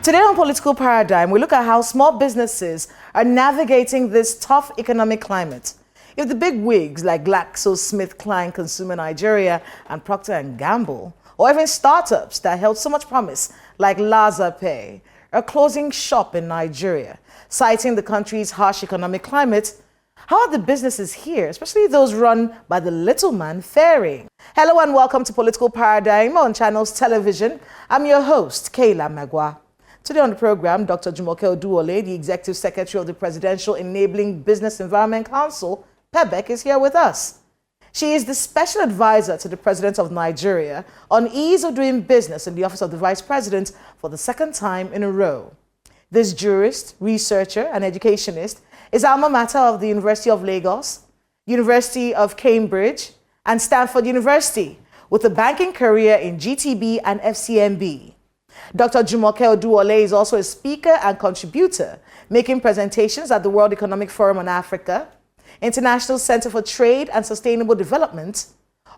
Today on Political Paradigm, we look at how small businesses are navigating this tough economic climate. If the big wigs like GlaxoSmithKline Consumer Nigeria and Procter & Gamble, or even startups that held so much promise like LazaPay, are closing shop in Nigeria, citing the country's harsh economic climate, how are the businesses here, especially those run by the little man, faring? Hello and welcome to Political Paradigm on Channels Television. I'm your host, Kayla Magwa. Today on the program, Dr. Jumoke Oduwole, the Executive Secretary of the Presidential Enabling Business Environment Council, PEBEC, is here with us. She is the Special Advisor to the President of Nigeria on ease of doing business in the Office of the Vice President for the second time in a row. This jurist, researcher, and educationist is alma mater of the University of Lagos, University of Cambridge, and Stanford University, with a banking career in GTB and FCMB. Dr. Jumoke Oduwole is also a speaker and contributor, making presentations at the World Economic Forum on Africa, International Center for Trade and Sustainable Development,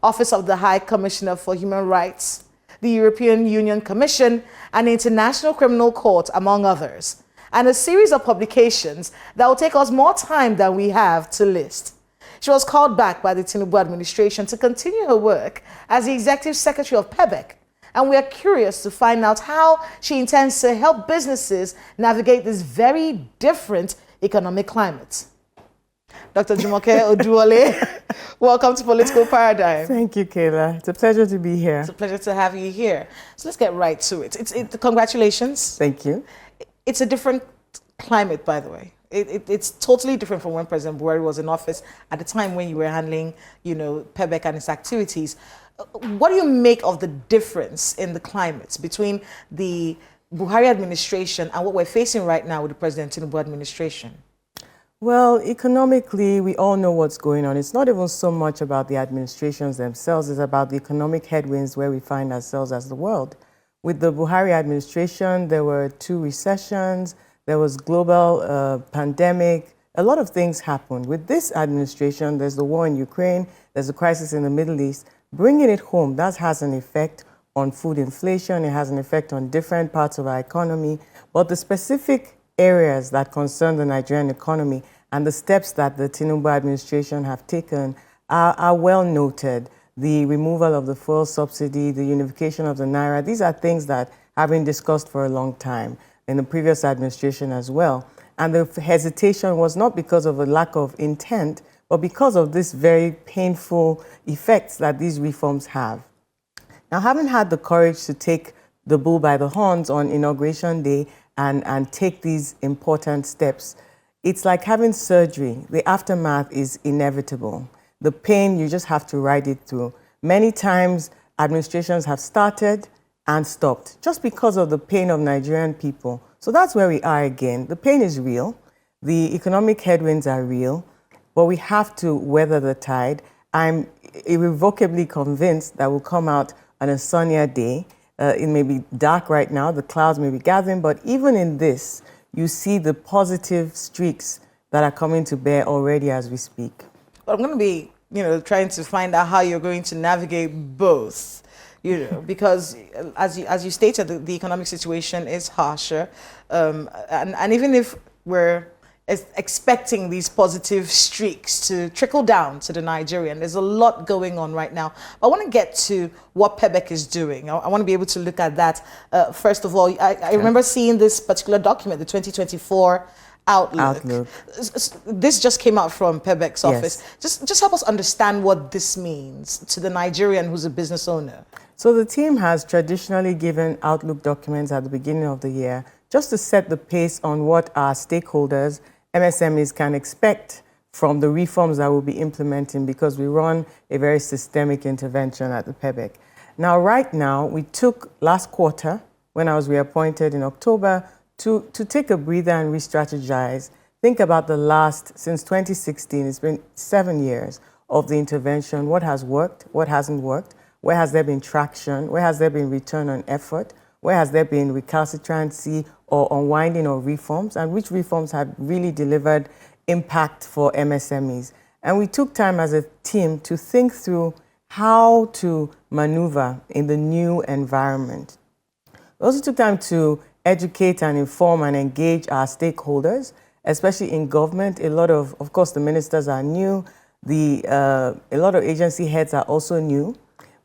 Office of the High Commissioner for Human Rights, the European Union Commission, and the International Criminal Court, among others, and a series of publications that will take us more time than we have to list. She was called back by the Tinubu administration to continue her work as the Executive Secretary of PEBEC, and we are curious to find out how she intends to help businesses navigate this very different economic climate. Dr. Jumoke Oduwole, welcome to Political Paradigm. Thank you, Kayla. It's a pleasure to be here. It's a pleasure to have you here. So let's get right to it. Congratulations. Thank you. It's a different climate, by the way. It's totally different from when President Buhari was in office at the time when you were handling, PEBEC and its activities. What do you make of the difference in the climates between the Buhari administration and what we're facing right now with the President Tinubu administration? Well, economically, we all know what's going on. It's not even so much about the administrations themselves. It's about the economic headwinds where we find ourselves as the world. With the Buhari administration, there were 2 recessions. There was global pandemic. A lot of things happened. With this administration, there's the war in Ukraine. There's a crisis in the Middle East. Bringing it home, that has an effect on food inflation. It has an effect on different parts of our economy. But the specific areas that concern the Nigerian economy and the steps that the Tinubu administration have taken are well noted. The removal of the fuel subsidy, the unification of the Naira, these are things that have been discussed for a long time in the previous administration as well. And the hesitation was not because of a lack of intent, but because of this very painful effects that these reforms have. Now, having had the courage to take the bull by the horns on Inauguration Day and take these important steps, it's like having surgery. The aftermath is inevitable. The pain, you just have to ride it through. Many times, administrations have started and stopped just because of the pain of Nigerian people. So that's where we are again. The pain is real. The economic headwinds are real, but we have to weather the tide. I'm irrevocably convinced that we'll come out on a sunnier day. It may be dark right now, the clouds may be gathering, but even in this, you see the positive streaks that are coming to bear already as we speak. Well, I'm going to be, trying to find out how you're going to navigate both, because as you stated, the economic situation is harsher. And even if we're expecting these positive streaks to trickle down to the Nigerian, there's a lot going on right now. I want to get to what PEBEC is doing. I want to be able to look at that. First of all, I remember seeing this particular document, the 2024 Outlook. This just came out from PEBEC's office. Just help us understand what this means to the Nigerian who's a business owner. So the team has traditionally given Outlook documents at the beginning of the year just to set the pace on what our stakeholders, MSMEs, can expect from the reforms that we'll be implementing, because we run a very systemic intervention at the PEBEC. Now, right now, we took last quarter, when I was reappointed in October, to take a breather and re-strategize, think about the last, since 2016, it's been 7 years of the intervention, what has worked, what hasn't worked, where has there been traction, where has there been return on effort, where has there been recalcitrancy or unwinding of reforms, and which reforms have really delivered impact for MSMEs. And we took time as a team to think through how to maneuver in the new environment. We also took time to educate and inform and engage our stakeholders, especially in government. A lot of course, the ministers are new. A lot of agency heads are also new.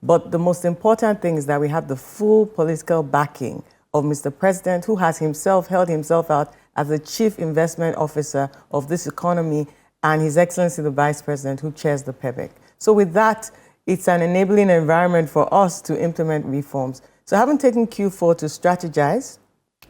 But the most important thing is that we have the full political backing of Mr. President, who has held himself out as the Chief Investment Officer of this economy, and His Excellency the Vice President, who chairs the PEBEC. So with that, it's an enabling environment for us to implement reforms. So having taken Q4 to strategize,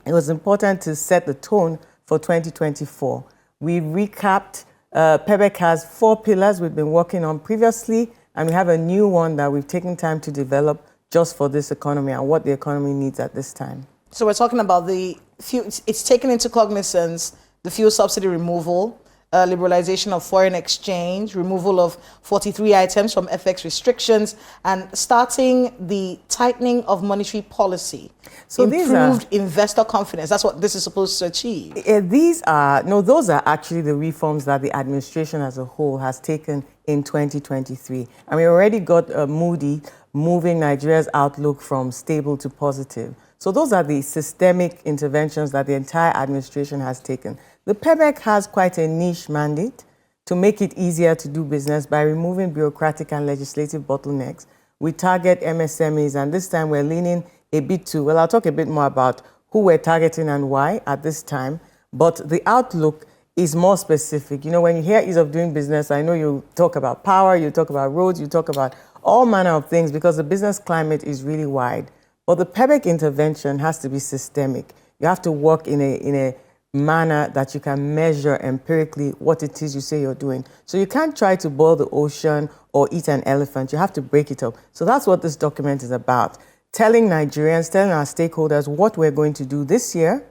it was important to set the tone for 2024. We recapped, PEBEC has 4 pillars we've been working on previously, and we have a new one that we've taken time to develop just for this economy and what the economy needs at this time. So we're talking about it's taken into cognizance the fuel subsidy removal, liberalization of foreign exchange, removal of 43 items from FX restrictions, and starting the tightening of monetary policy. So improved investor confidence. That's what this is supposed to achieve. Those are actually the reforms that the administration as a whole has taken in 2023. And we already got Moody moving Nigeria's outlook from stable to positive. So those are the systemic interventions that the entire administration has taken. The PEBEC has quite a niche mandate to make it easier to do business by removing bureaucratic and legislative bottlenecks. We target MSMEs, and this time we're leaning a bit to, well, I'll talk a bit more about who we're targeting and why at this time, but the outlook is more specific. You know, when you hear ease of doing business, I know you talk about power, you talk about roads, you talk about all manner of things because the business climate is really wide. But the PEBEC intervention has to be systemic. You have to work in a manner that you can measure empirically what it is you say you're doing. So you can't try to boil the ocean or eat an elephant. You have to break it up. So that's what this document is about. Telling Nigerians, telling our stakeholders what we're going to do this year,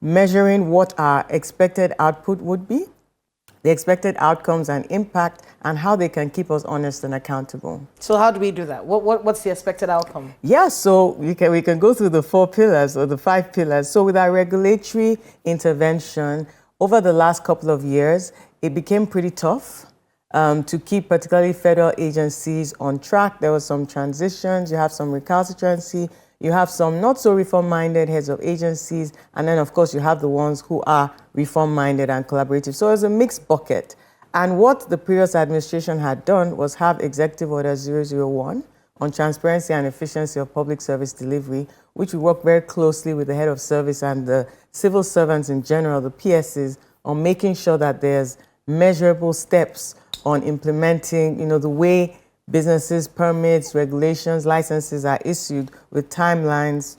measuring what our expected output would be, the expected outcomes and impact, and how they can keep us honest and accountable. So how do we do that? What's the expected outcome? Yeah, so we can go through the 4 pillars or the 5 pillars. So with our regulatory intervention, over the last couple of years, it became pretty tough to keep particularly federal agencies on track. There were some transitions, you have some recalcitrancy, you have some not so reform-minded heads of agencies, and then of course you have the ones who are reform-minded and collaborative. So it's a mixed bucket. And what the previous administration had done was have Executive Order 001 on transparency and efficiency of public service delivery, which we work very closely with the head of service and the civil servants in general, the PSs, on making sure that there's measurable steps on implementing, you know, the way businesses, permits, regulations, licenses are issued with timelines,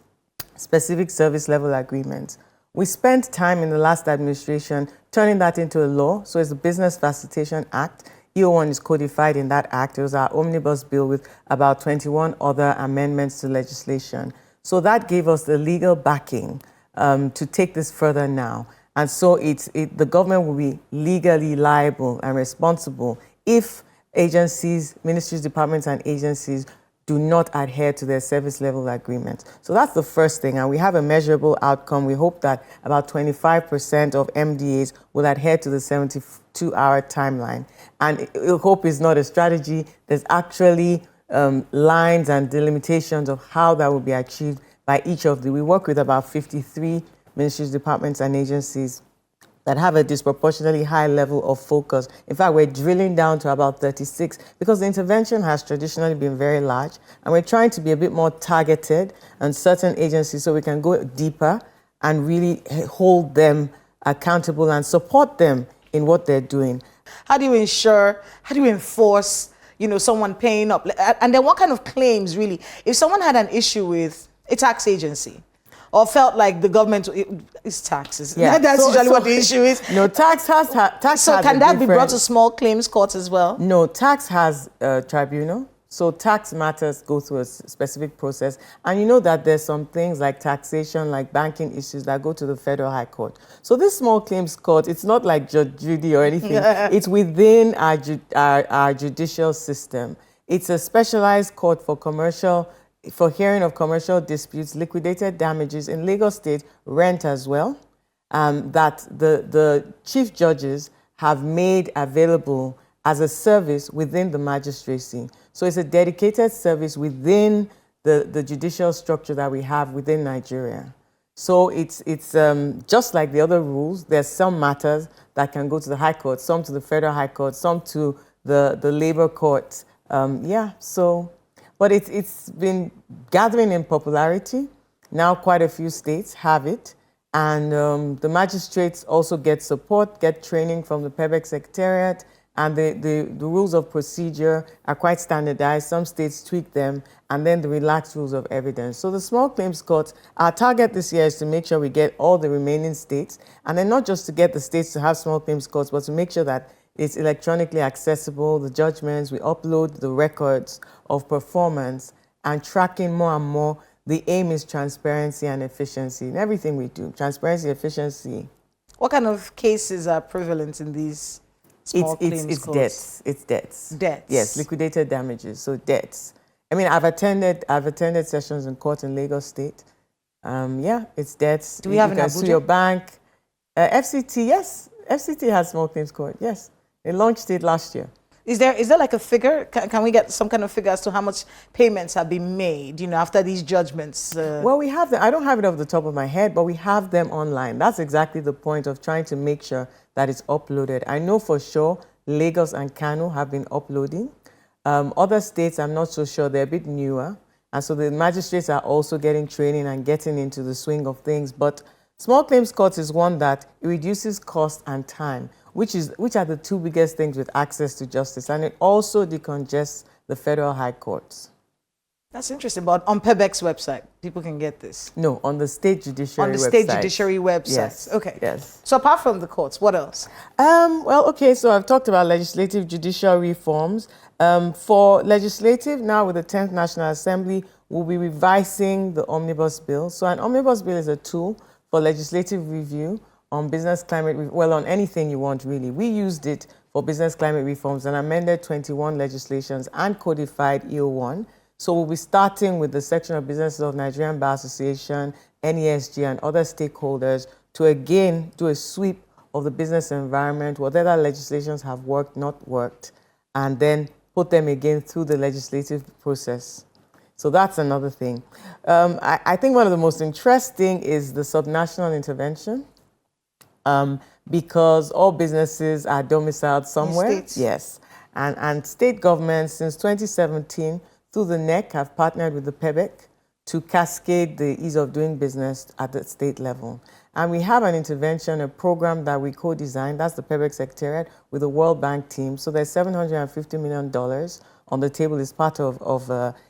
specific service level agreements. We spent time in the last administration turning that into a law. So it's the Business Facilitation Act. EO1 is codified in that act. It was our omnibus bill with about 21 other amendments to legislation. So that gave us the legal backing to take this further now. And so the government will be legally liable and responsible if agencies, ministries, departments, and agencies do not adhere to their service level agreements. So that's the first thing, and we have a measurable outcome. We hope that about 25% of MDAs will adhere to the 72-hour timeline. And hope is not a strategy. There's actually lines and delimitations of how that will be achieved by each of we work with about 53 ministries, departments, and agencies that have a disproportionately high level of focus. In fact, we're drilling down to about 36 because the intervention has traditionally been very large, and we're trying to be a bit more targeted on certain agencies so we can go deeper and really hold them accountable and support them in what they're doing. How do you enforce, you know, someone paying up? And then what kind of claims, really? If someone had an issue with a tax agency, or felt like the government is taxes. Yeah. That's usually what the issue is. No, tax has So can that be brought to small claims court as well? No, tax has a tribunal. So tax matters go through a specific process. And you know that there's some things like taxation, like banking issues that go to the Federal High Court. So this small claims court, it's not like Judge Judy or anything. It's within our judicial system. It's a specialized court for hearing of commercial disputes, liquidated damages in Lagos State, rent as well, that the chief judges have made available as a service within the magistracy. So it's a dedicated service within the judicial structure that we have within Nigeria. So it's just like the other rules. There's some matters that can go to the High Court, some to the Federal High Court, some to the Labor Court. But it's been gathering in popularity. Now quite a few states have it. And the magistrates also get support, get training from the PEBEC Secretariat, and the rules of procedure are quite standardized. Some states tweak them, and then the relaxed rules of evidence. So the small claims courts, our target this year is to make sure we get all the remaining states, and then not just to get the states to have small claims courts, but to make sure that it's electronically accessible, the judgments, we upload the records of performance, and tracking more and more. The aim is transparency and efficiency in everything we do. Transparency, efficiency. What kind of cases are prevalent in these small claims it's courts? debts. It's debts. Debts. Yes, liquidated damages. So debts. I mean, I've attended sessions in court in Lagos State. It's debts. Do we have you in can Abuja? sue your bank. FCT, yes. FCT has small claims court. Yes, they launched it last year. Is there like a figure? Can we get some kind of figure as to how much payments have been made, after these judgments? Well, we have them. I don't have it off the top of my head, but we have them online. That's exactly the point of trying to make sure that it's uploaded. I know for sure Lagos and Kano have been uploading. Other states, I'm not so sure. They're a bit newer. And so the magistrates are also getting training and getting into the swing of things. But small claims court is one that reduces cost and time, which are the two biggest things with access to justice. And it also decongests the federal high courts. That's interesting. But on PEBEC's website, people can get this? No, on the state judiciary website. On the state judiciary website. Yes. Okay. Yes. So apart from the courts, what else? So I've talked about legislative judicial reforms. For legislative, now with the 10th National Assembly, we'll be revising the omnibus bill. So an omnibus bill is a tool for legislative review on business climate, on anything you want, really. We used it for business climate reforms and amended 21 legislations and codified EO1. So we'll be starting with the section of businesses of Nigerian Bar Association, NESG, and other stakeholders to again do a sweep of the business environment, whatever legislations have worked, not worked, and then put them again through the legislative process. So that's another thing. I think one of the most interesting is the subnational intervention. Because all businesses are domiciled somewhere. States. Yes. And state governments since 2017 through the NEC have partnered with the PEBEC to cascade the ease of doing business at the state level. And we have an intervention, a program that we co-designed, that's the PEBEC Secretariat, with the World Bank team. So there's $750 million on the table. It's part of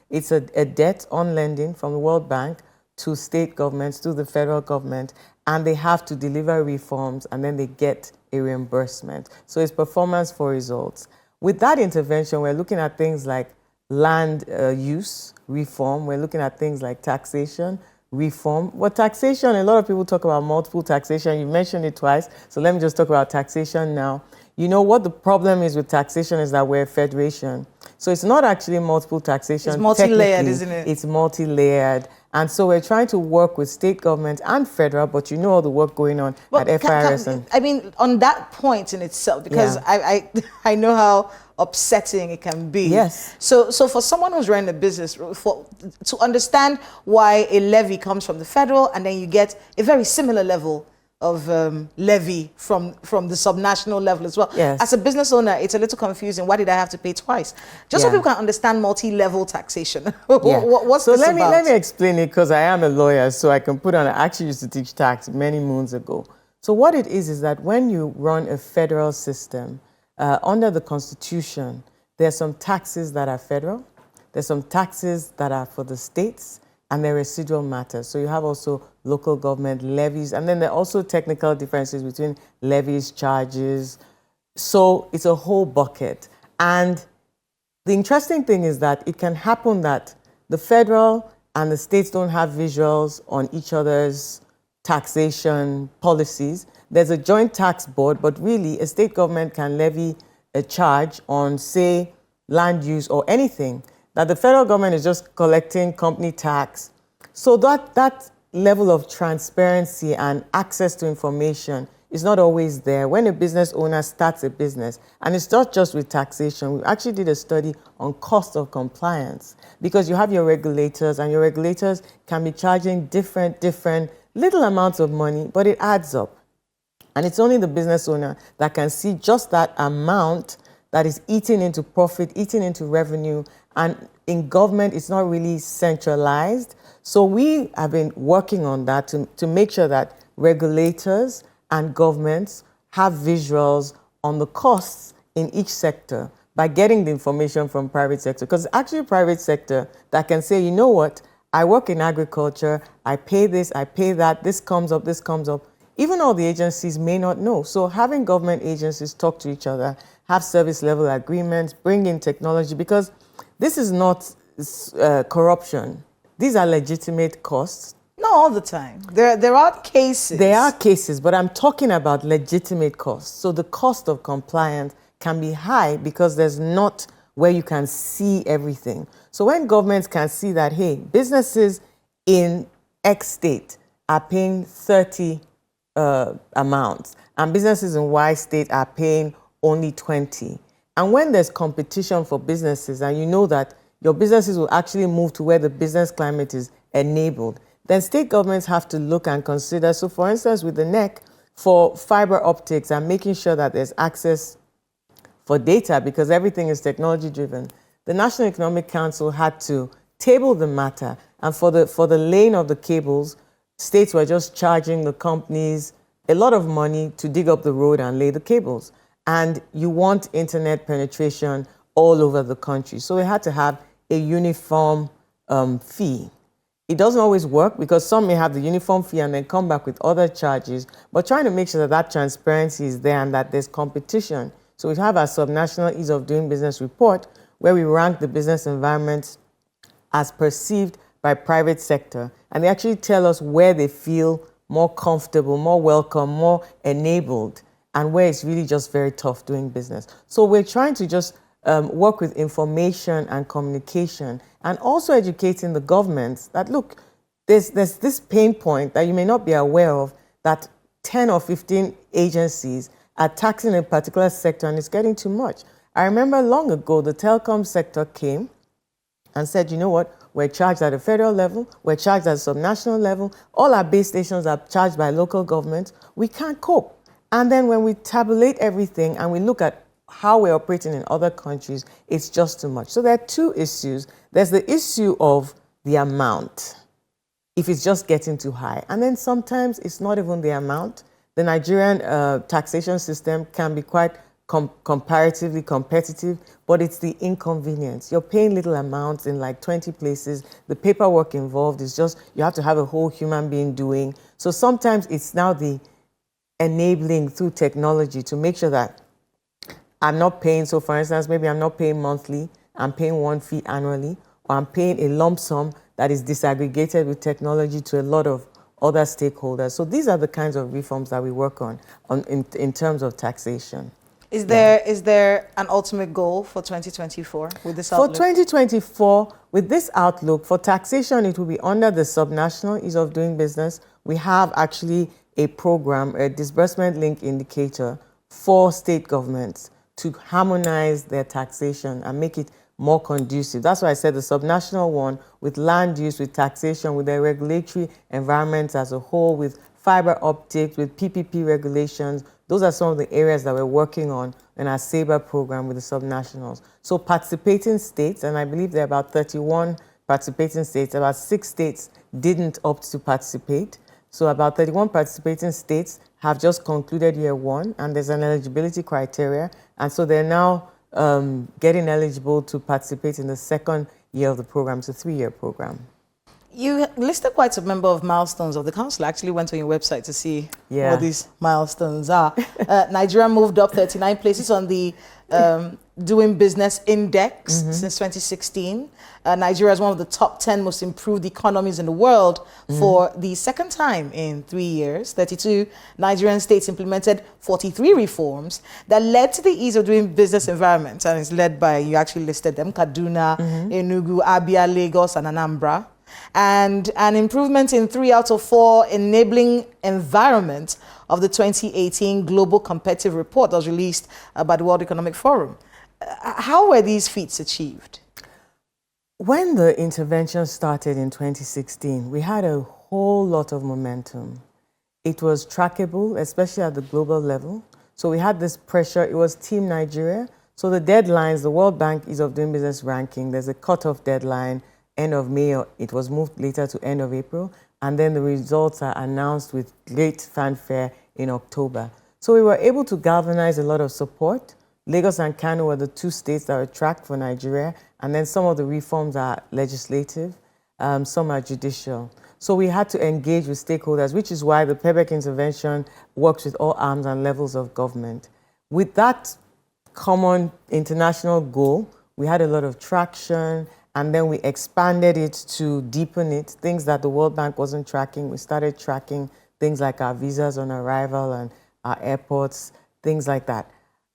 it's a debt on lending from the World Bank to state governments, to the federal government, and they have to deliver reforms and then they get a reimbursement. So it's performance for results. With that intervention, we're looking at things like land use reform. We're looking at things like taxation reform. Well, taxation, a lot of people talk about multiple taxation. You mentioned it twice, so let me just talk about taxation now. You know what the problem is with taxation is that we're a federation. So it's not actually multiple taxation. It's multi-layered, isn't it? It's multi-layered. And so we're trying to work with state government and federal, but you know all the work going on at FIRS. I mean, on that point in itself, because I know how upsetting it can be. Yes. So for someone who's running a business, to understand why a levy comes from the federal and then you get a very similar level of levy from the subnational level as well. Yes. As a business owner, it's a little confusing. Why did I have to pay twice? Just so people can understand multi-level taxation. What's this about? Let me explain it, because I am a lawyer, so I can put on. I actually used to teach tax many moons ago. So what it is that when you run a federal system, under the Constitution, there's some taxes that are federal, there's some taxes that are for the states, and they're residual matters. So you have also local government levies, and then there are also technical differences between levies, charges. So it's a whole bucket. And the interesting thing is that it can happen that the federal and the states don't have visuals on each other's taxation policies. There's a joint tax board, but really a state government can levy a charge on, say, land use or anything, that the federal government is just collecting company tax. So that level of transparency and access to information is not always there. When a business owner starts a business, and it's not just with taxation, we actually did a study on cost of compliance, because you have your regulators, and your regulators can be charging different little amounts of money, but it adds up. And it's only the business owner that can see just that amount that is eating into profit, eating into revenue. And in government, it's not really centralized. So we have been working on that to make sure that regulators and governments have visuals on the costs in each sector by getting the information from private sector. Because actually private sector that can say, you know what, I work in agriculture, I pay this, I pay that, this comes up, this comes up. Even all the agencies may not know. So having government agencies talk to each other, have service level agreements, bring in technology, because this is not corruption. These are legitimate costs. Not all the time. There are cases. There are cases, but I'm talking about legitimate costs. So the cost of compliance can be high because there's not where you can see everything. So when governments can see that, hey, businesses in X state are paying 30 amounts, and businesses in Y state are paying only 20. And when there's competition for businesses, and you know that your businesses will actually move to where the business climate is enabled, then state governments have to look and consider. So for instance, with the NEC, for fiber optics and making sure that there's access for data, because everything is technology driven, the National Economic Council had to table the matter. And for the laying of the cables, states were just charging the companies a lot of money to dig up the road and lay the cables. And you want internet penetration all over the country. So we had to have a uniform fee. It doesn't always work because some may have the uniform fee and then come back with other charges, but trying to make sure that that transparency is there and that there's competition. So we have our subnational ease of doing business report where we rank the business environments as perceived by private sector. And they actually tell us where they feel more comfortable, more welcome, more enabled, and where it's really just very tough doing business. So we're trying to just work with information and communication and also educating the governments that, look, there's this pain point that you may not be aware of, that 10 or 15 agencies are taxing a particular sector and it's getting too much. I remember long ago, the telecom sector came and said, you know what, we're charged at a federal level, we're charged at a subnational level, all our base stations are charged by local governments, we can't cope. And then when we tabulate everything and we look at how we're operating in other countries, it's just too much. So there are two issues. There's the issue of the amount, if it's just getting too high. And then sometimes it's not even the amount. The Nigerian taxation system can be quite comparatively competitive, but it's the inconvenience. You're paying little amounts in like 20 places. The paperwork involved is just, you have to have a whole human being doing. So sometimes it's now the enabling through technology to make sure that I'm not paying, so for instance, maybe I'm not paying monthly, I'm paying one fee annually, or I'm paying a lump sum that is disaggregated with technology to a lot of other stakeholders. So these are the kinds of reforms that we work on in terms of taxation. Is there an ultimate goal for 2024 with this outlook? For 2024, with this outlook, for taxation, it will be under the subnational ease of doing business. We have actually a program, a disbursement link indicator for state governments to harmonize their taxation and make it more conducive. That's why I said the subnational one with land use, with taxation, with the regulatory environment as a whole, with fiber optics, with PPP regulations. Those are some of the areas that we're working on in our SABRE program with the subnationals. So participating states, and I believe there are about 31 participating states, about 6 states didn't opt to participate. So about 31 participating states have just concluded year 1, and there's an eligibility criteria. And so they're now getting eligible to participate in the second year of the program. It's a 3-year program. You listed quite a number of milestones of the council. I actually went on your website to see what these milestones are. Nigeria moved up 39 places on the Doing Business Index since 2016. Nigeria is one of the top 10 most improved economies in the world for the second time in 3 years. 32 Nigerian states implemented 43 reforms that led to the ease of doing business environment. And it's led by, you actually listed them, Kaduna, Enugu, Abia, Lagos, and Anambra. And an improvement in 3 out of 4 enabling environments of the 2018 Global Competitive Report that was released by the World Economic Forum. How were these feats achieved? When the intervention started in 2016, we had a whole lot of momentum. It was trackable, especially at the global level. So we had this pressure. It was Team Nigeria. So the deadlines, the World Bank Ease of Doing Business ranking, there's a cutoff deadline, end of May, or it was moved later to end of April. And then the results are announced with great fanfare in October. So we were able to galvanize a lot of support. Lagos and Kano were the two states that were tracked for Nigeria. And then some of the reforms are legislative, some are judicial. So we had to engage with stakeholders, which is why the PEBEC intervention works with all arms and levels of government. With that common international goal, we had a lot of traction, and then we expanded it to deepen it. Things that the World Bank wasn't tracking, we started tracking things like our visas on arrival and our airports, things like that.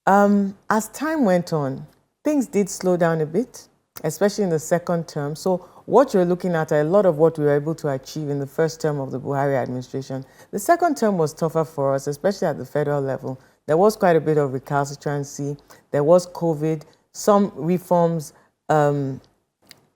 As time went on, things did slow down a bit, especially in the second term. So what you're looking at are a lot of what we were able to achieve in the first term of the Buhari administration. The second term was tougher for us, especially at the federal level. There was quite a bit of recalcitrancy. There was COVID. Some reforms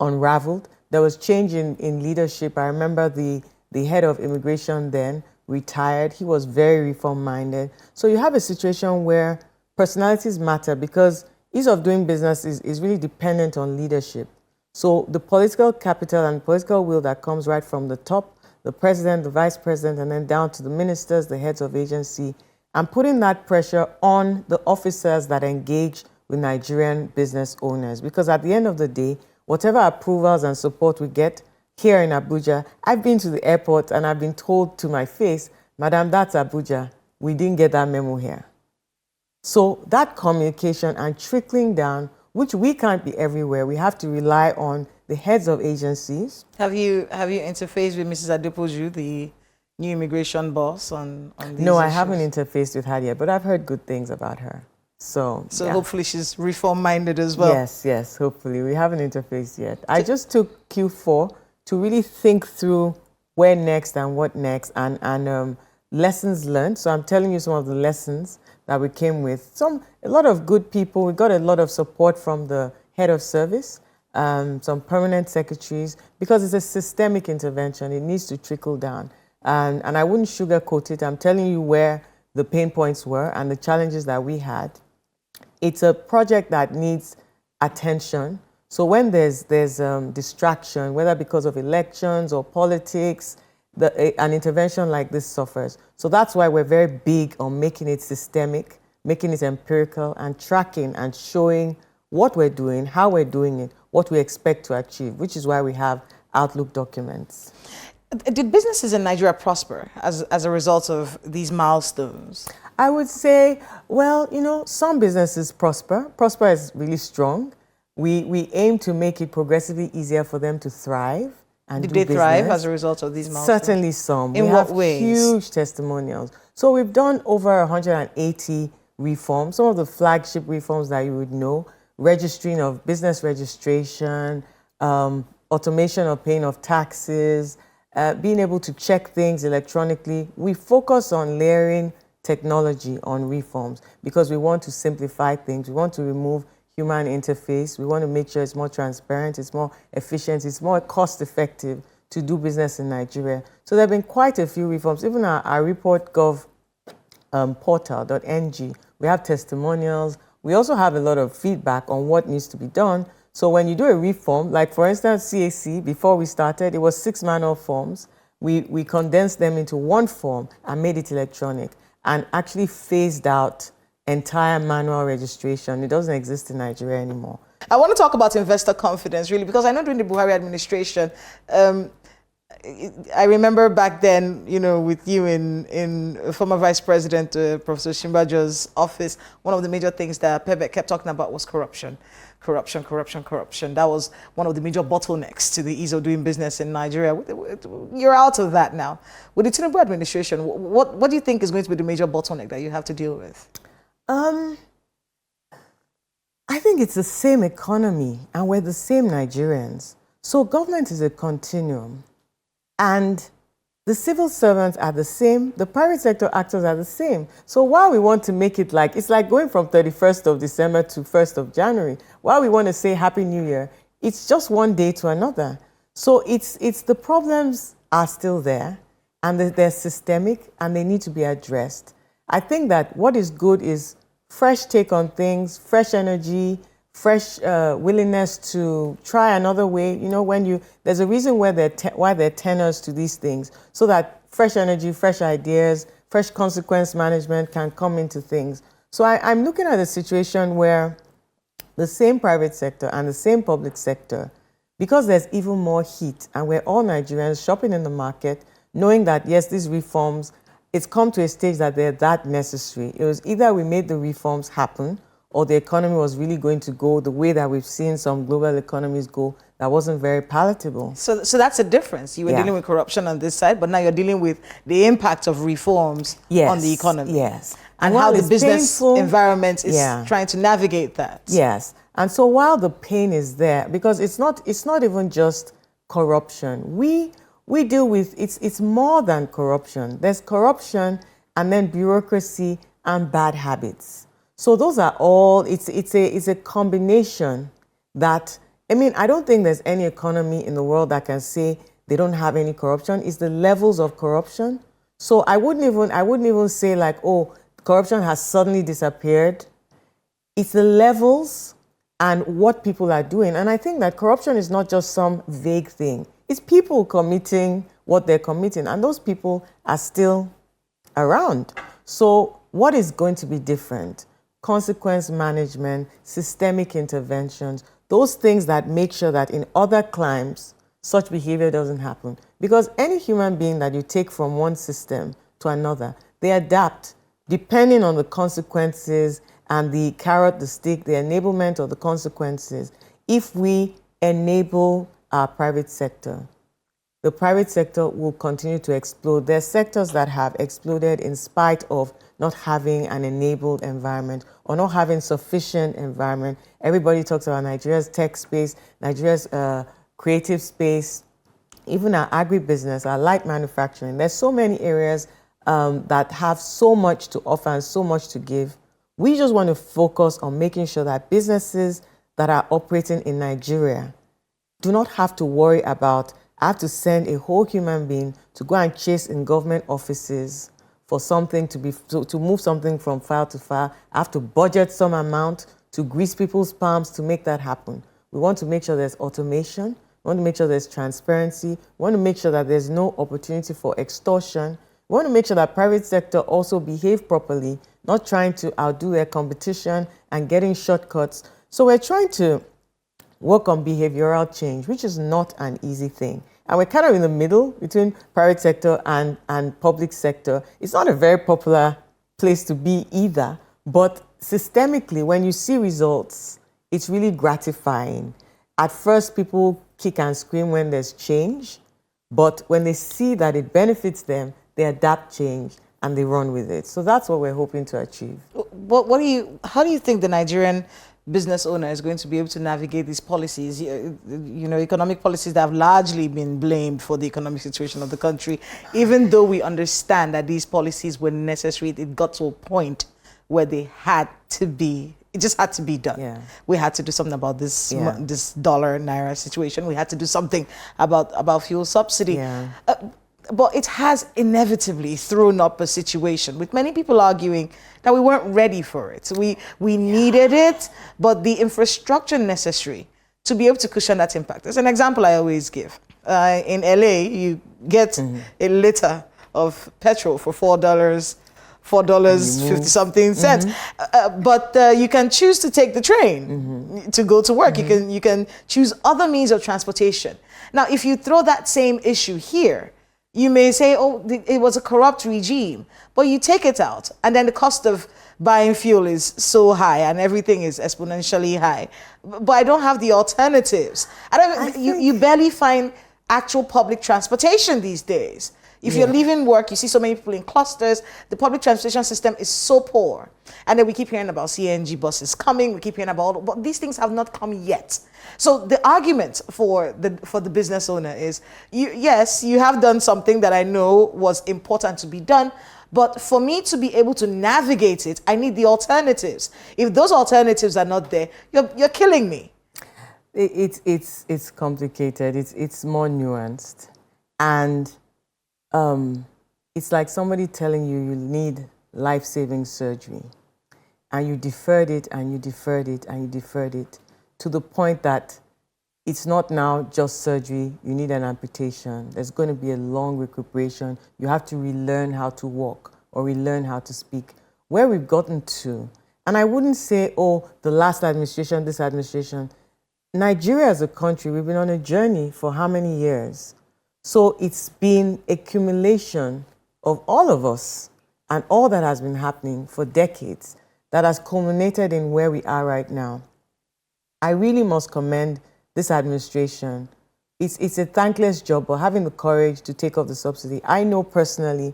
unraveled. There was change in leadership. I remember the head of immigration then retired. He was very reform-minded. So you have a situation where personalities matter because ease of doing business is really dependent on leadership. So the political capital and political will that comes right from the top, the president, the vice president, and then down to the ministers, the heads of agency, and putting that pressure on the officers that engage with Nigerian business owners. Because at the end of the day, whatever approvals and support we get here in Abuja, I've been to the airport and I've been told to my face, Madam, that's Abuja. We didn't get that memo here. So that communication and trickling down, which we can't be everywhere, we have to rely on the heads of agencies. Have you interfaced with Mrs. Adepoju, the new immigration boss, on these No, issues? I haven't interfaced with her yet, but I've heard good things about her. So yeah. Hopefully she's reform-minded as well. Yes, hopefully. We haven't interfaced yet. I just took Q4 to really think through where next and what next and lessons learned. So I'm telling you some of the lessons that we came with. A lot of good people. We got a lot of support from the head of service, some permanent secretaries, because it's a systemic intervention. It needs to trickle down. And I wouldn't sugarcoat it. I'm telling you where the pain points were and the challenges that we had. It's a project that needs attention. So when there's distraction, whether because of elections or politics, an intervention like this suffers. So that's why we're very big on making it systemic, making it empirical, and tracking and showing what we're doing, how we're doing it, what we expect to achieve, which is why we have Outlook documents. Did businesses in Nigeria prosper as a result of these milestones? I would say, well, some businesses prosper. Prosper is really strong. We aim to make it progressively easier for them to thrive. And Did they thrive as a result of these milestones? Certainly some. In what ways? Huge testimonials. So we've done over 180 reforms, some of the flagship reforms that you would know, registering of business registration, automation of paying of taxes, being able to check things electronically. We focus on layering technology on reforms because we want to simplify things. We want to remove human interface. We want to make sure it's more transparent, it's more efficient, it's more cost-effective to do business in Nigeria. So there have been quite a few reforms. Even our report gov portal.ng, we have testimonials. We also have a lot of feedback on what needs to be done. So when you do a reform, like for instance, CAC, before we started, it was 6 manual forms. We condensed them into one form and made it electronic and actually phased out entire manual registration. It doesn't exist in Nigeria anymore. I want to talk about investor confidence, really, because I know during the Buhari administration, I remember back then, with you in former Vice President Professor Shimbajo's office, one of the major things that PEBEC kept talking about was corruption. Corruption. That was one of the major bottlenecks to the ease of doing business in Nigeria. You're out of that now. With the Tinubu administration, what do you think is going to be the major bottleneck that you have to deal with? I think it's the same economy and we're the same Nigerians. So government is a continuum and the civil servants are the same, the private sector actors are the same. So while we want to make it it's like going from 31st of December to 1st of January, while we want to say Happy New Year, it's just one day to another. So it's the problems are still there, and they're systemic, and they need to be addressed. I think that what is good is fresh take on things, fresh energy, fresh willingness to try another way. You know, there's a reason why there are tenors to these things, so that fresh energy, fresh ideas, fresh consequence management can come into things. So I'm looking at a situation where the same private sector and the same public sector, because there's even more heat, and we're all Nigerians shopping in the market, knowing that, yes, these reforms, it's come to a stage that they're that necessary. It was either we made the reforms happen, or the economy was really going to go the way that we've seen some global economies go that wasn't very palatable. So that's a difference. You were dealing with corruption on this side, but now you're dealing with the impact of reforms on the economy. Yes. And how the business environment is trying to navigate that. Yes. And so while the pain is there, because it's not even just corruption. We deal with, it's more than corruption. There's corruption and then bureaucracy and bad habits. So those are all, it's a combination that, I mean, I don't think there's any economy in the world that can say they don't have any corruption. It's the levels of corruption. So I wouldn't even say like, oh, corruption has suddenly disappeared. It's the levels and what people are doing. And I think that corruption is not just some vague thing. It's people committing what they're committing, and those people are still around. So what is going to be different? Consequence management, systemic interventions, those things that make sure that in other climes, such behavior doesn't happen. Because any human being that you take from one system to another, they adapt depending on the consequences and the carrot, the stick, the enablement of the consequences. If we enable our private sector, the private sector will continue to explode. There are sectors that have exploded in spite of not having an enabled environment or not having sufficient environment. Everybody talks about Nigeria's tech space, Nigeria's creative space, even our agribusiness, our light manufacturing. There's so many areas that have so much to offer and so much to give. We just want to focus on making sure that businesses that are operating in Nigeria do not have to worry about, I have to send a whole human being to go and chase in government offices for something to move something from file to file. I have to budget some amount to grease people's palms to make that happen. We want to make sure there's automation. We want to make sure there's transparency. We want to make sure that there's no opportunity for extortion. We want to make sure that private sector also behave properly, not trying to outdo their competition and getting shortcuts. So we're trying to work on behavioral change, which is not an easy thing. And we're kind of in the middle between private sector and public sector. It's not a very popular place to be either, but systemically, when you see results, it's really gratifying. At first, people kick and scream when there's change, but when they see that it benefits them, they adapt change and they run with it. So that's what we're hoping to achieve. How do you think the Nigerian business owner is going to be able to navigate these policies, you know, economic policies that have largely been blamed for the economic situation of the country, even though we understand that these policies were necessary? It got to a point where they had to be, it just had to be done. Yeah. We had to do something about this this dollar naira situation. We had to do something about fuel subsidy. Yeah. But it has inevitably thrown up a situation with many people arguing that we weren't ready for it. We needed it, but the infrastructure necessary to be able to cushion that impact. There's an example I always give. In LA, you get a liter of petrol for $4, $50-something cents. But you can choose to take the train to go to work. You can choose other means of transportation. Now, if you throw that same issue here, you may say, oh, it was a corrupt regime, but you take it out, and then the cost of buying fuel is so high and everything is exponentially high. But I don't have the alternatives. You barely find actual public transportation these days. If you're leaving work, you see so many people in clusters. The public transportation system is so poor. And then we keep hearing about CNG buses coming. We keep hearing about, but these things have not come yet. So the argument for the business owner is, yes, you have done something that I know was important to be done, but for me to be able to navigate it, I need the alternatives. If those alternatives are not there, you're killing me. It's complicated. It's more nuanced. And it's like somebody telling you you need life-saving surgery, and you deferred it, and you deferred it, and you deferred it, to the point that it's not now just surgery, you need an amputation. There's going to be a long recuperation. You have to relearn how to walk or relearn how to speak. Where we've gotten to, and I wouldn't say, oh, the last administration, this administration. Nigeria as a country, we've been on a journey for how many years? So it's been accumulation of all of us and all that has been happening for decades that has culminated in where we are right now. I really must commend this administration. It's a thankless job, but having the courage to take off the subsidy. I know personally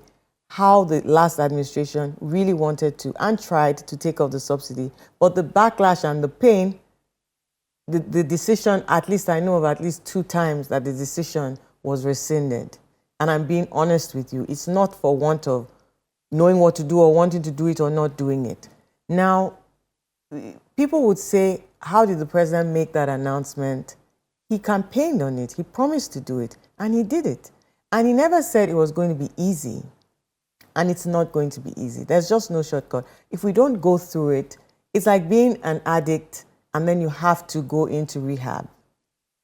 how the last administration really wanted to and tried to take off the subsidy, but the backlash and the pain, the decision, at least I know of at least 2 times that the decision was rescinded. And I'm being honest with you, it's not for want of knowing what to do or wanting to do it or not doing it. Now, people would say, how did the president make that announcement? He campaigned on it, he promised to do it, and he did it. And he never said it was going to be easy. And it's not going to be easy. There's just no shortcut. If we don't go through it, it's like being an addict and then you have to go into rehab.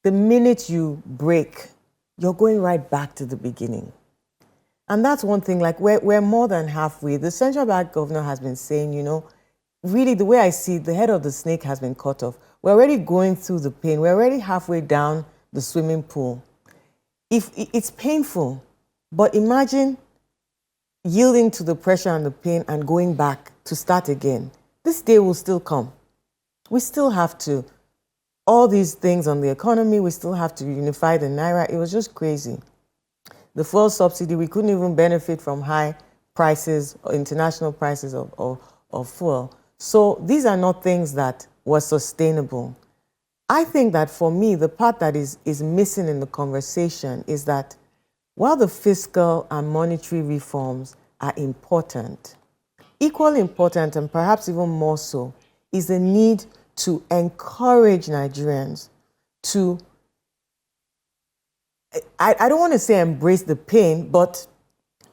The minute you break, you're going right back to the beginning. And that's one thing, like we're more than halfway. The central bank governor has been saying, you know, really the way I see it, the head of the snake has been cut off. We're already going through the pain. We're already halfway down the swimming pool. If it's painful, but imagine yielding to the pressure and the pain and going back to start again. This day will still come. We still have to, all these things on the economy, we still have to unify the Naira. It was just crazy. The fuel subsidy, we couldn't even benefit from high prices, international prices of fuel. So these are not things that were sustainable. I think that for me, the part that is missing in the conversation is that while the fiscal and monetary reforms are important, equally important and perhaps even more so is the need to encourage Nigerians to, I don't want to say embrace the pain, but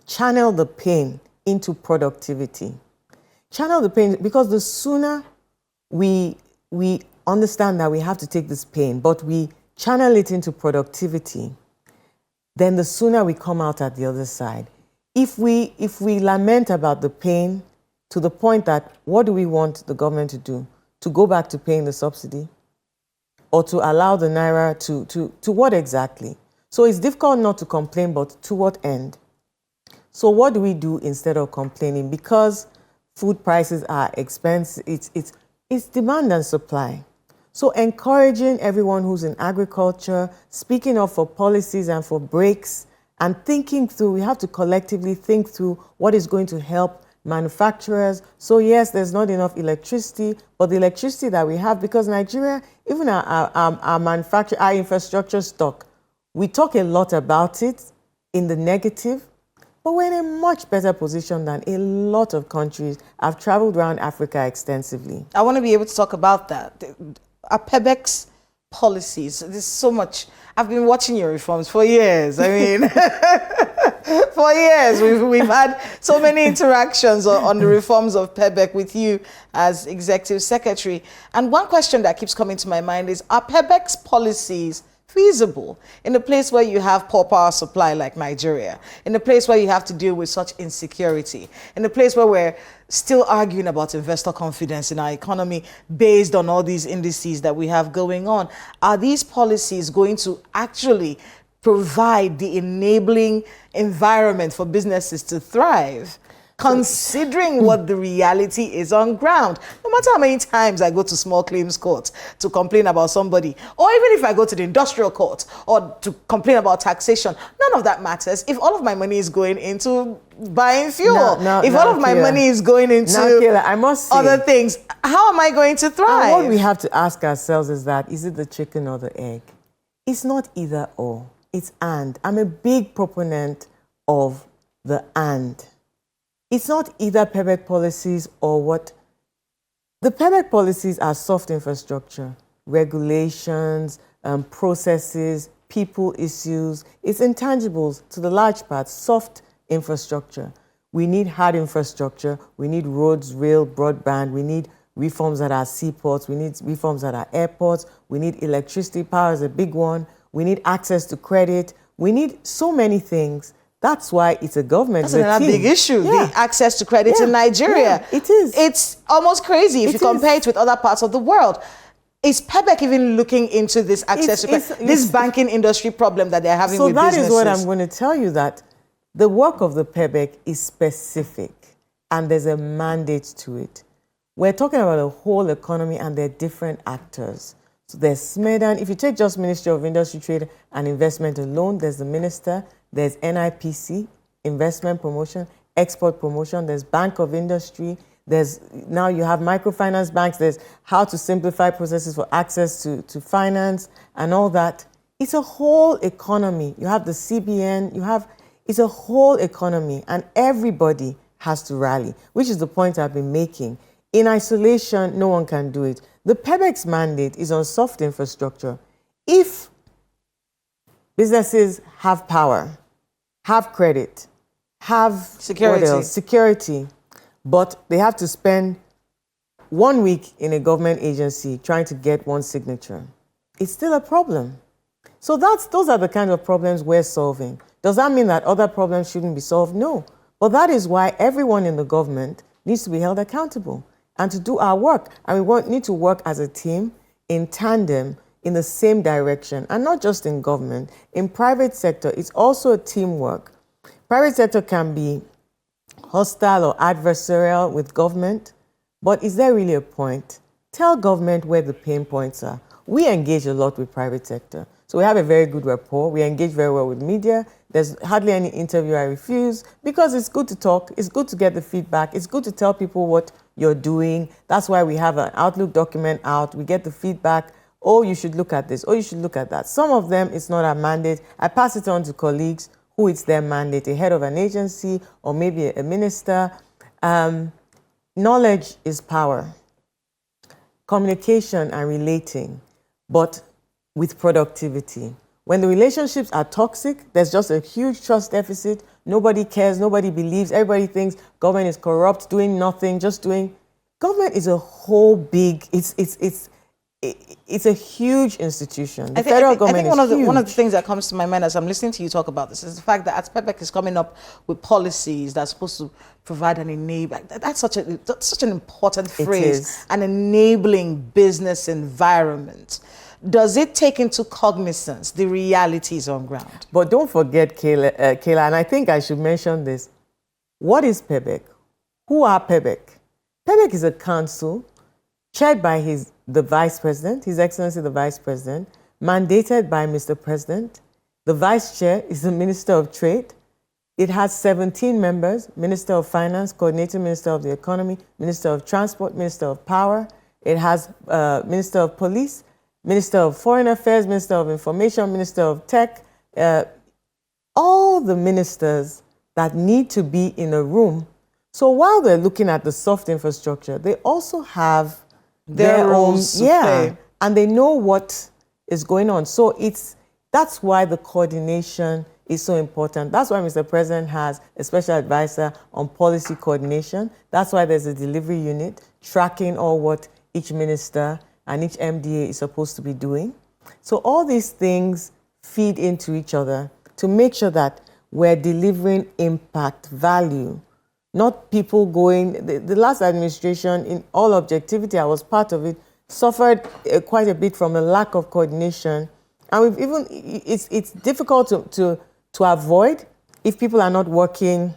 channel the pain into productivity. Channel the pain, because the sooner we understand that we have to take this pain, but we channel it into productivity, then the sooner we come out at the other side. If we lament about the pain to the point that what do we want the government to do? To go back to paying the subsidy? Or to allow the Naira to what exactly? So it's difficult not to complain, but to what end? So what do we do instead of complaining? Because food prices are expensive, it's demand and supply. So encouraging everyone who's in agriculture, speaking up for policies and for breaks, and thinking through, we have to collectively think through what is going to help manufacturers. So yes, there's not enough electricity, but the electricity that we have, because Nigeria, even our manufacture, our infrastructure stock, we talk a lot about it in the negative, but we're in a much better position than a lot of countries. I've traveled around Africa extensively. I want to be able to talk about that. Our PEBECs policies, there's so much. I've been watching your reforms for years. I mean, for years, we've had so many interactions on the reforms of PEBEC with you as Executive Secretary. And one question that keeps coming to my mind is, are PEBECs policies feasible in a place where you have poor power supply like Nigeria, in a place where you have to deal with such insecurity, in a place where we're still arguing about investor confidence in our economy based on all these indices that we have going on? Are these policies going to actually provide the enabling environment for businesses to thrive, considering what the reality is on ground? No matter how many times I go to small claims court to complain about somebody, or even if I go to the industrial court or to complain about taxation, none of that matters if all of my money is going into buying fuel. If all of my money is going into I must say, other things, how am I going to thrive? And what we have to ask ourselves is that, is it the chicken or the egg? It's not either or, it's and. I'm a big proponent of the and. It's not either PEBEC policies or what. The PEBEC policies are soft infrastructure, regulations, processes, people issues, it's intangibles to the large part, soft infrastructure. We need hard infrastructure. We need roads, rail, broadband. We need reforms at our seaports. We need reforms at our airports. We need electricity. Power is a big one. We need access to credit. We need so many things. That's why it's a government. That's another big issue, yeah. the access to credit in Nigeria. Yeah, it is. It's almost crazy if you compare it with other parts of the world. Is PEBEC even looking into this access to credit, this banking industry problem that they're having with businesses? So that is what I'm going to tell you, that the work of the PEBEC is specific and there's a mandate to it. We're talking about a whole economy and there are different actors. So there's SMEDAN. If you take just Ministry of Industry, Trade and Investment alone, there's the minister, there's NIPC, Investment Promotion, Export Promotion, there's Bank of Industry, there's now you have microfinance banks, there's how to simplify processes for access to finance and all that. It's a whole economy. You have the CBN, it's a whole economy and everybody has to rally, which is the point I've been making. In isolation, no one can do it. The PEBEC's mandate is on soft infrastructure. If businesses have power, have credit, have security, but they have to spend 1 week in a government agency trying to get one signature, it's still a problem. So those are the kind of problems we're solving. Does that mean that other problems shouldn't be solved? No. But that is why everyone in the government needs to be held accountable and to do our work. And we need to work as a team, in tandem, in the same direction. And not just in government. In private sector, it's also a teamwork. Private sector can be hostile or adversarial with government, but is there really a point? Tell government where the pain points are. We engage a lot with private sector. So we have a very good rapport. We engage very well with media. There's hardly any interview I refuse because it's good to talk. It's good to get the feedback. It's good to tell people what you're doing. That's why we have an Outlook document out. We get the feedback. Oh, you should look at this. Oh, you should look at that. Some of them, it's not our mandate. I pass it on to colleagues who it's their mandate, a head of an agency or maybe a minister. Knowledge is power. Communication and relating, but with productivity. When the relationships are toxic, there's just a huge trust deficit. Nobody cares, nobody believes, everybody thinks government is corrupt, doing nothing, just doing. Government is a whole big, it's a huge institution. The federal government is huge. One of the things that comes to my mind as I'm listening to you talk about this is the fact that as PEBEC is coming up with policies that's supposed to provide an enable. That's such an important phrase, an enabling business environment. Does it take into cognizance the realities on ground? But don't forget, Kayla, and I think I should mention this. What is PEBEC? Who are PEBEC? PEBEC is a council chaired by the Vice President, His Excellency the Vice President, mandated by Mr. President. The Vice Chair is the Minister of Trade. It has 17 members, Minister of Finance, Coordinating Minister of the Economy, Minister of Transport, Minister of Power. It has Minister of Police, Minister of Foreign Affairs, Minister of Information, Minister of Tech, all the ministers that need to be in a room. So while they're looking at the soft infrastructure, they also have their own, and they know what is going on. So that's why the coordination is so important. That's why Mr. President has a special advisor on policy coordination. That's why there's a delivery unit tracking all what each minister and each MDA is supposed to be doing. So all these things feed into each other to make sure that we're delivering impact, value, not people going. The last administration, in all objectivity, I was part of it, suffered quite a bit from a lack of coordination. And it's difficult to avoid if people are not working,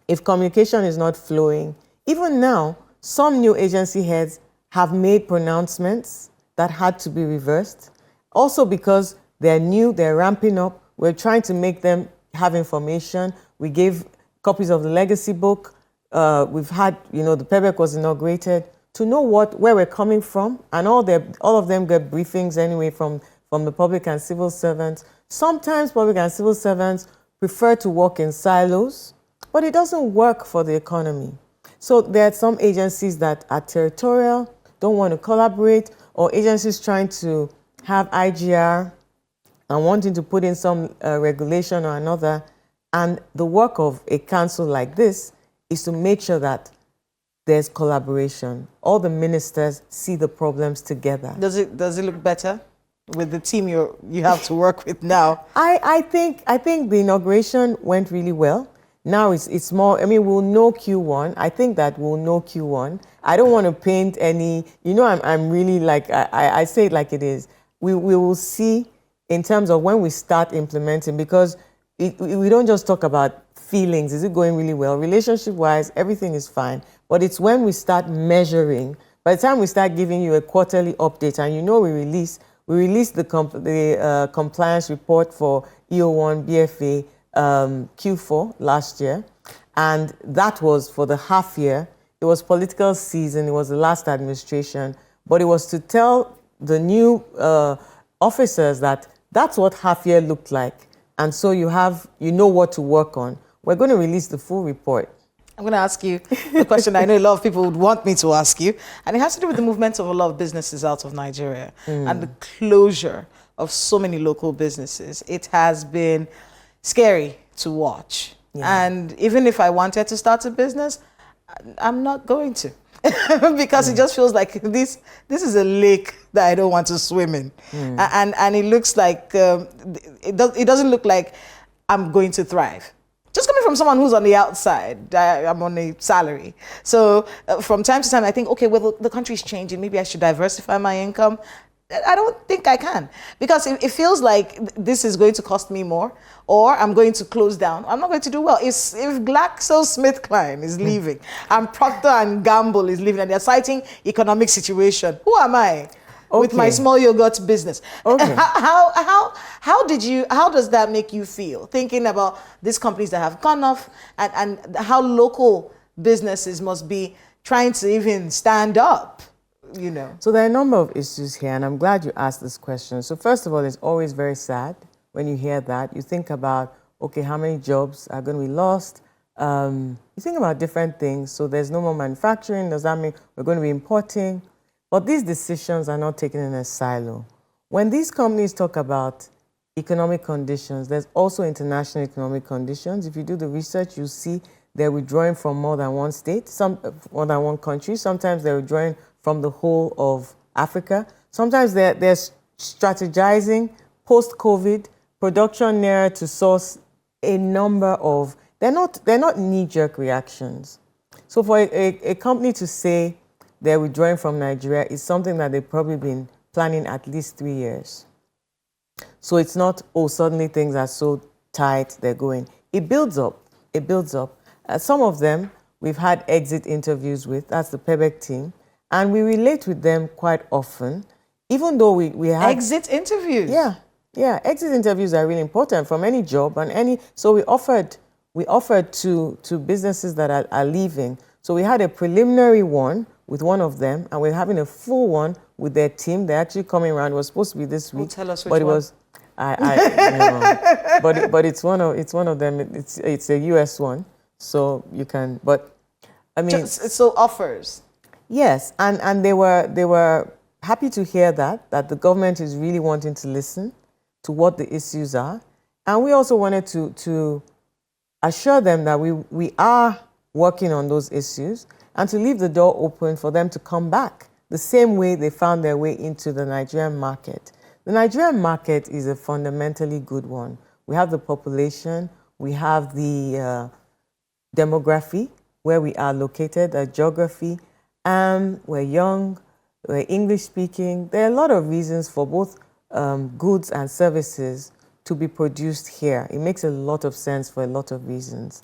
if communication is not flowing. Even now, some new agency heads have made pronouncements that had to be reversed. Also because they're new, they're ramping up. We're trying to make them have information. We gave copies of the legacy book. We've had, the PEBEC was inaugurated to know where we're coming from, and all of them get briefings anyway from the public and civil servants. Sometimes public and civil servants prefer to work in silos, but it doesn't work for the economy. So there are some agencies that are territorial, don't want to collaborate, or agencies trying to have IGR and wanting to put in some regulation or another. And the work of a council like this is to make sure that there's collaboration. All the ministers see the problems together. Does it look better with the team you have to work with now? I think the inauguration went really well. Now it's more, I mean, we'll know Q1. I think that we'll know Q1. I don't want to paint any, you know, I'm really like, I say it like it is. We will see in terms of when we start implementing, because we don't just talk about feelings. Is it going really well? Relationship-wise, everything is fine. But it's when we start measuring. By the time we start giving you a quarterly update, and you know we released the compliance report for EO1 BFA Q4 last year, and that was for the half year. It was political season. It was the last administration, but it was to tell the new officers that that's what half year looked like, and so you know what to work on. We're going to release the full report. I'm going to ask you the question I know a lot of people would want me to ask you, and it has to do with the movement of a lot of businesses out of Nigeria and the closure of so many local businesses. It has been scary to watch. Yeah. And even if I wanted to start a business, I'm not going to because it just feels like this is a lake that I don't want to swim in. And it looks like, it doesn't look like I'm going to thrive. Just coming from someone who's on the outside, I'm on a salary. So from time to time, I think, okay, well, the country's changing. Maybe I should diversify my income. I don't think I can, because it feels like this is going to cost me more, or I'm going to close down. I'm not going to do well. If GlaxoSmithKline is leaving and Procter & Gamble is leaving and they're citing economic situation, who am I? Okay. With my small yogurt business. Okay. How does that make you feel, thinking about these companies that have gone off and how local businesses must be trying to even stand up, you know? So there are a number of issues here, and I'm glad you asked this question. So first of all, it's always very sad when you hear that. You think about, okay, how many jobs are going to be lost? You think about different things. So there's no more manufacturing. Does that mean we're going to be importing? But these decisions are not taken in a silo. When these companies talk about economic conditions, there's also international economic conditions. If you do the research, you see they're withdrawing from more than one state, more than one country. Sometimes they're withdrawing from the whole of Africa. Sometimes they're strategizing post-COVID, production nearer to source, a number of, they're not knee-jerk reactions. So for a company to say they're withdrawing from Nigeria is something that they've probably been planning at least 3 years. So it's not, oh, suddenly things are so tight, they're going. It builds up. It builds up. Some of them we've had exit interviews with, that's the PEBEC team, and we relate with them quite often, even though we have... Exit interviews? Yeah, exit interviews are really important from any job and any... So we offered to businesses that are leaving. So we had a preliminary one with one of them, and we're having a full one with their team. They're actually coming around. It was supposed to be this week. Well, tell us which but it one. was, but it's one of them. It's a US one, so you can. But I mean, so offers. Yes, and they were happy to hear that the government is really wanting to listen to what the issues are, and we also wanted to assure them that we are working on those issues, and to leave the door open for them to come back the same way they found their way into the Nigerian market. The Nigerian market is a fundamentally good one. We have the population, we have the demography, where we are located, the geography, we're young, we're English speaking. There are a lot of reasons for both goods and services to be produced here. It makes a lot of sense for a lot of reasons.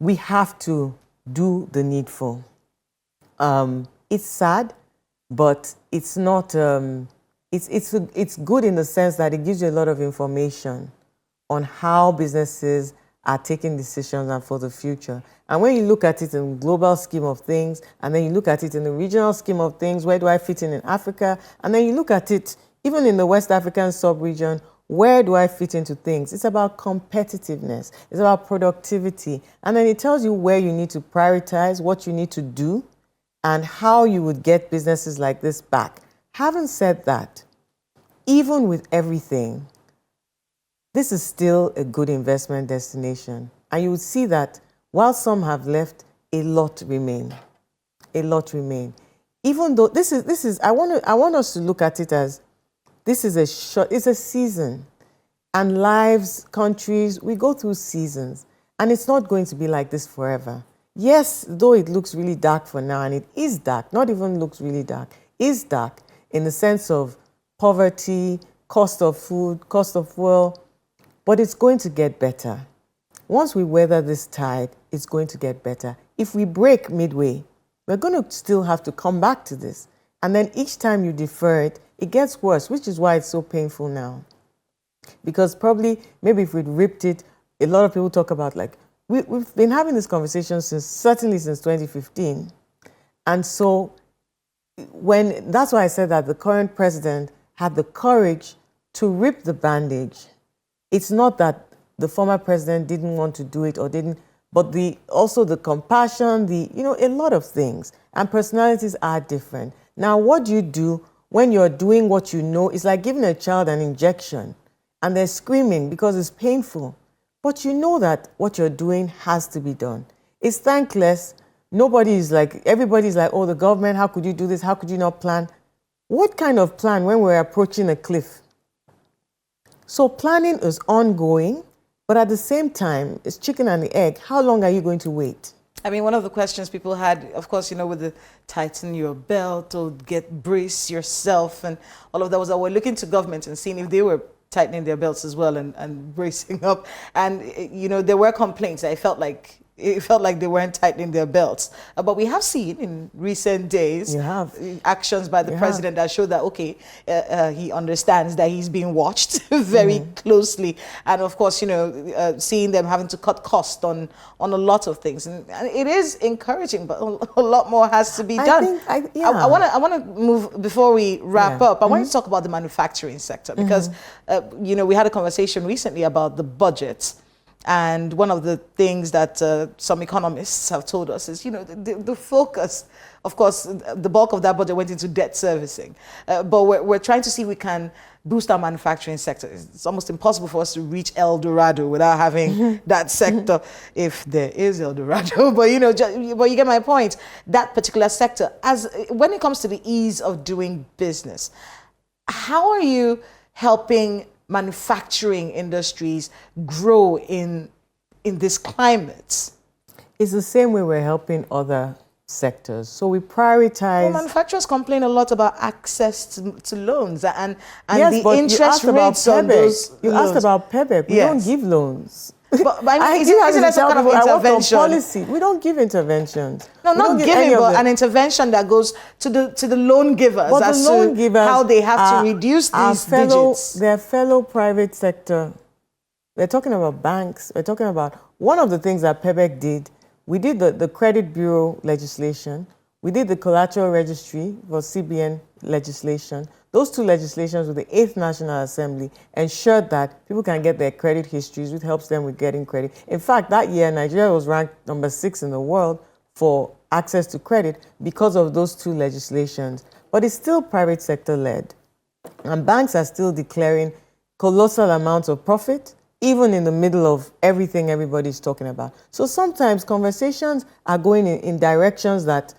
We have to do the needful. It's sad, but it's not. It's good in the sense that it gives you a lot of information on how businesses are taking decisions and for the future. And when you look at it in the global scheme of things, and then you look at it in the regional scheme of things, where do I fit in Africa? And then you look at it even in the West African sub-region, where do I fit into things? It's about competitiveness. It's about productivity. And then it tells you where you need to prioritize, what you need to do, and how you would get businesses like this back. Having said that, even with everything, this is still a good investment destination. And you would see that while some have left, a lot remain. A lot remain. Even though this is I want us to look at it as this is it's a season. And lives, countries, we go through seasons. And it's not going to be like this forever. Yes, though it looks really dark for now, and it is dark, not even looks really dark, is dark in the sense of poverty, cost of food, cost of fuel, but it's going to get better. Once we weather this tide, it's going to get better. If we break midway, we're going to still have to come back to this. And then each time you defer it, it gets worse, which is why it's so painful now. Because probably, maybe if we'd ripped it, a lot of people talk about like, we've been having this conversation certainly since 2015. And so that's why I said that the current president had the courage to rip the bandage. It's not that the former president didn't want to do it or didn't, but also the compassion, a lot of things. And personalities are different. Now, what do you do when you're doing what you know? It's like giving a child an injection and they're screaming because it's painful. But you know that what you're doing has to be done. It's thankless. Everybody's like, oh, the government, how could you do this? How could you not plan? What kind of plan when we're approaching a cliff? So planning is ongoing, but at the same time, it's chicken and the egg. How long are you going to wait? I mean, one of the questions people had, of course, with the tighten your belt or brace yourself and all of that was that we're looking to government and seeing if they were tightening their belts as well and bracing up. And, there were complaints. It felt like they weren't tightening their belts. But we have seen in recent days actions by the president that show that, okay, he understands that he's being watched very closely. And of course, seeing them having to cut costs on a lot of things. And it is encouraging, but a lot more has to be done. I want to move, before we wrap up, I want to talk about the manufacturing sector because, we had a conversation recently about the budget. And one of the things that some economists have told us is, the focus, of course, the bulk of that budget went into debt servicing. But we're trying to see if we can boost our manufacturing sector. It's almost impossible for us to reach El Dorado without having that sector, if there is El Dorado. But, but you get my point. That particular sector, when it comes to the ease of doing business, how are you helping manufacturing industries grow in this climate? It's the same way we're helping other sectors. So we prioritize. Well, manufacturers complain a lot about access to loans and yes, the interest rates on those loans. You asked about PEBEC. We don't give loans. But I mean, isn't that some kind of intervention? Policy. We don't give interventions. No, not giving, but an intervention that goes to the loan givers as to how they have to reduce these digits. Their fellow private sector. We're talking about banks. We're talking about one of the things that PEBEC did. We did the credit bureau legislation. We did the collateral registry for CBN legislation. Those two legislations with the 8th National Assembly ensured that people can get their credit histories, which helps them with getting credit. In fact, that year, Nigeria was ranked number 6 in the world for access to credit because of those two legislations. But it's still private sector led. And banks are still declaring colossal amounts of profit, even in the middle of everything everybody's talking about. So sometimes conversations are going in directions that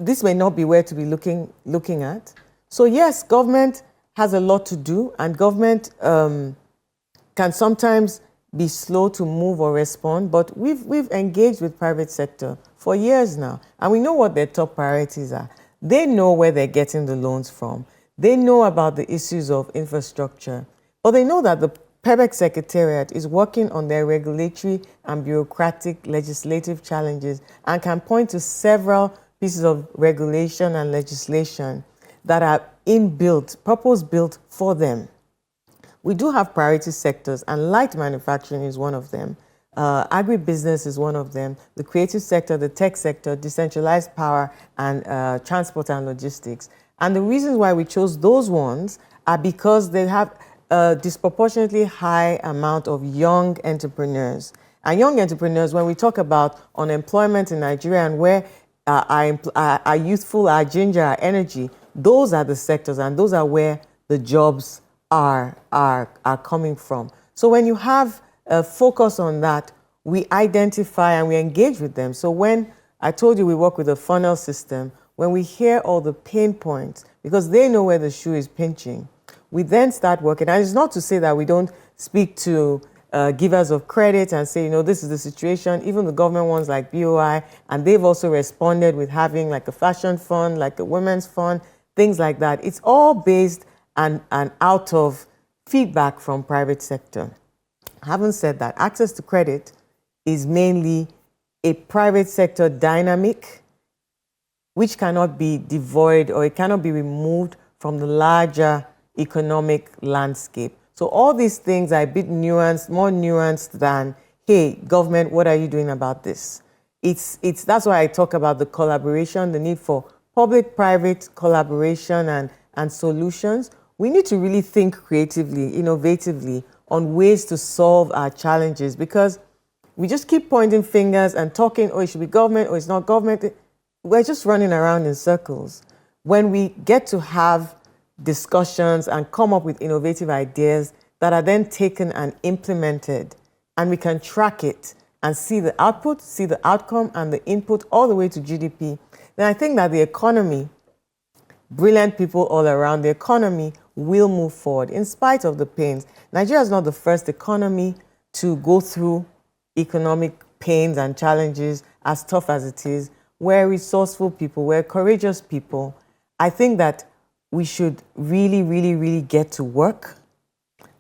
this may not be where to be looking at. So yes, government has a lot to do, and government can sometimes be slow to move or respond, but we've engaged with private sector for years now, and we know what their top priorities are. They know where they're getting the loans from. They know about the issues of infrastructure, but they know that the PEBEC Secretariat is working on their regulatory and bureaucratic legislative challenges and can point to several pieces of regulation and legislation that are inbuilt, purpose-built for them. We do have priority sectors, and light manufacturing is one of them. Agribusiness is one of them. The creative sector, the tech sector, decentralized power, and transport and logistics. And the reasons why we chose those ones are because they have a disproportionately high amount of young entrepreneurs. And young entrepreneurs, when we talk about unemployment in Nigeria and where our youthful, our ginger, our energy, those are the sectors and those are where the jobs are coming from. So when you have a focus on that, we identify and we engage with them. So when I told you we work with a funnel system, when we hear all the pain points, because they know where the shoe is pinching, we then start working. And it's not to say that we don't speak to givers of credit and say, this is the situation. Even the government ones like BOI, and they've also responded with having like a fashion fund, like a women's fund, things like that. It's all based and out of feedback from private sector. Having said that, access to credit is mainly a private sector dynamic which cannot be devoid or it cannot be removed from the larger economic landscape. So all these things are a bit nuanced, more nuanced than, hey, government, what are you doing about this? That's why I talk about the collaboration, the need for public-private collaboration and solutions. We need to really think creatively, innovatively on ways to solve our challenges, because we just keep pointing fingers and talking, oh, it should be government, or it's not government. We're just running around in circles. When we get to have discussions and come up with innovative ideas that are then taken and implemented, and we can track it and see the output, see the outcome and the input all the way to GDP, then I think that the economy, brilliant people all around, the economy will move forward in spite of the pains. Nigeria is not the first economy to go through economic pains and challenges as tough as it is. We're resourceful people, we're courageous people. I think that we should really, really, really get to work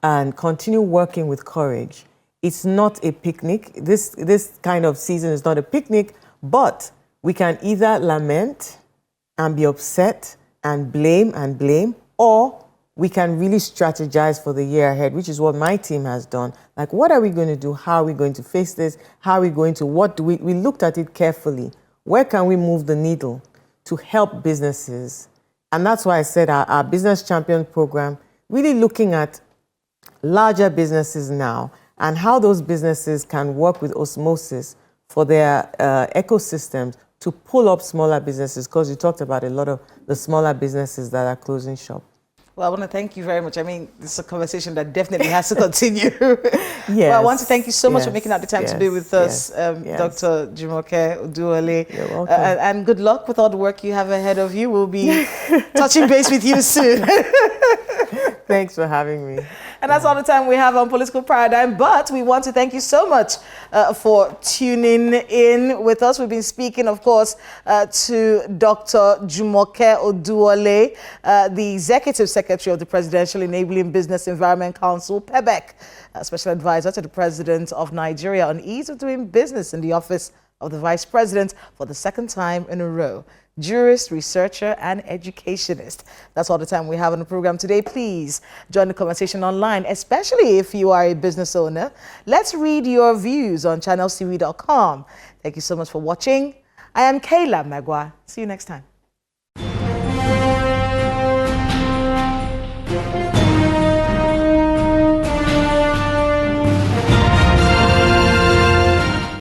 and continue working with courage. It's not a picnic. This kind of season is not a picnic, but we can either lament and be upset and blame, or we can really strategize for the year ahead, which is what my team has done. Like, what are we going to do? How are we going to face this? How are we going to, we looked at it carefully. Where can we move the needle to help businesses? And that's why I said our Business Champion program, really looking at larger businesses now and how those businesses can work with osmosis for their ecosystems to pull up smaller businesses, because you talked about a lot of the smaller businesses that are closing shop. Well, I want to thank you very much. I mean, this is a conversation that definitely has to continue. Yes. Well, I want to thank you so much for making out the time to be with us, Dr. Jumoke Oduwole. You're welcome. And good luck with all the work you have ahead of you. We'll be touching base with you soon. Thanks for having me. And that's all the time we have on Political Paradigm, but we want to thank you so much for tuning in with us. We've been speaking, of course, to Dr. Jumoke Oduwole, the Executive Secretary of the Presidential Enabling Business Environment Council, PEBEC, Special Advisor to the President of Nigeria on ease of doing business in the Office of the Vice President for the second time in a row. Jurist, researcher, and educationist. That's all the time we have on the program today. Please join the conversation online, especially if you are a business owner. Let's read your views on channelcv.com. Thank you so much for watching. I am Kayla Magwa. See you next time.